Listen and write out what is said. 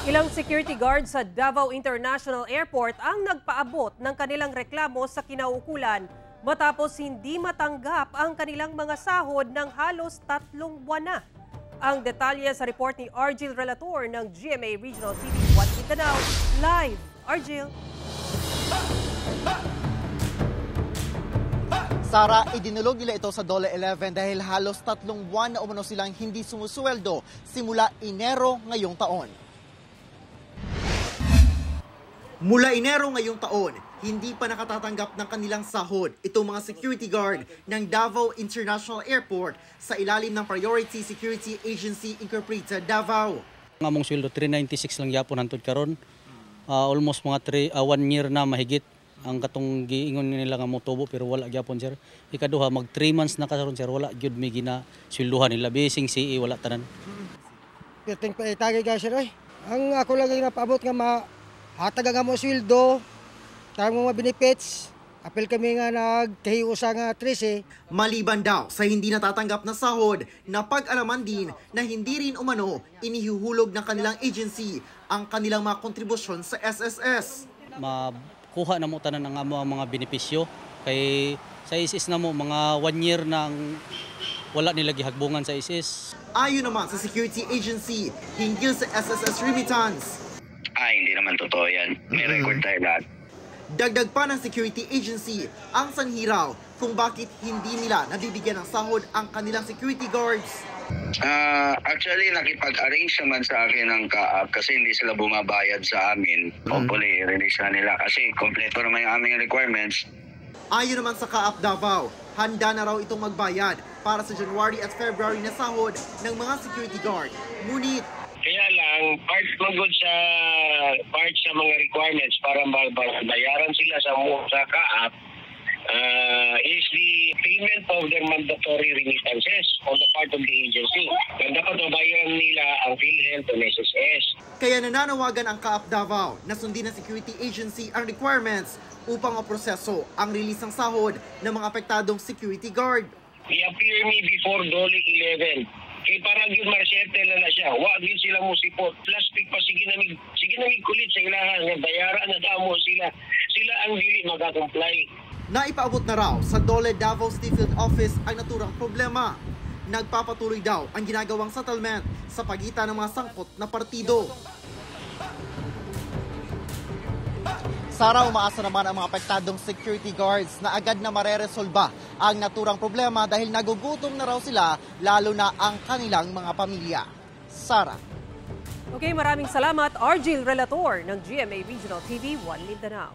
Ilang security guards sa Davao International Airport ang nagpaabot ng kanilang reklamo sa kinaukulan matapos hindi matanggap ang kanilang mga sahod ng halos 3 buwan na. Ang detalye sa report ni Argil Relator ng GMA Regional TV 1 Mindanao. Live, Argil. Sara, idinulog nila ito sa Dole 11 dahil halos 3 buwan na umano silang hindi sumusweldo simula Enero ngayong taon. Mula Enero ngayong taon, hindi pa nakatatanggap ng kanilang sahod itong mga security guard ng Davao International Airport sa ilalim ng Priority Security Agency Incorporated Davao. Ang among sweldo 396 lang yapon hantod karon. Almost mga 1 year na mahigit ang katong giingon nila nga mo tubo pero wala gyapon sir. Ikaduha mag 3 months na karon sir wala gyud mi gina sweldohan nila bising CE wala tanan. Perting pa itagay ka sir ay. Ang ako lang nga paabot nga hatag nga mo sweldo, tayong mga benefits. Apel kami nga nagkahiusa nga 13. Maliban daw sa hindi natatanggap na sahod, napag-alaman din na hindi rin umano inihuhulog ng kanilang agency ang kanilang mga kontribusyon sa SSS. Makuha na mo tanan ang mga benepisyo kay sa ISIS na mo mga 1 year nang wala nila gihagbungan sa ISIS. Ayon naman sa security agency hinggil sa SSS remittance. Hindi naman totoo yan. May record tayo lahat. Dagdag pa ng security agency ang sanhiraw kung bakit hindi nila nabibigyan ng sahod ang kanilang security guards. Actually, nakipag-arrange naman sa akin ng CAAP kasi hindi sila bumabayad sa amin. Hopefully, i-release na nila kasi kompleto naman yung aming requirements. Ayon naman sa CAAP Davao, handa na raw itong magbayad para sa January at February na sahod ng mga security guard. Ngunit kaya lang, part sa mga requirements para bayaran sila sa CAAP is the payment of their mandatory remittances on the part of the agency. And dapat mabayaran nila ang PhilHealth and SSS. Kaya nananawagan ang CAAP Davao na sundin ng security agency ang requirements upang maproseso ang release ng sahod ng mga apektadong security guard. I-appear me before Dole 11. Kaya parang yun marsyerte na siya. Wag din sila musipot. Plastic pa, sige namig kulit sa ilahan. Bayaran na damo sila. Sila ang dili mag-comply. Naipaabot na raw sa Dole Davao State Office ang naturang problema. Nagpapatuloy daw ang ginagawang settlement sa pagitan ng mga sangkot na partido. Sara, umaasa naman ang mga apektadong security guards na agad na mareresolba ang naturang problema dahil nagugutom na raw sila, lalo na ang kanilang mga pamilya. Sara. Okay, maraming salamat, Argil Relator ng GMA Regional TV 1 Mindanao.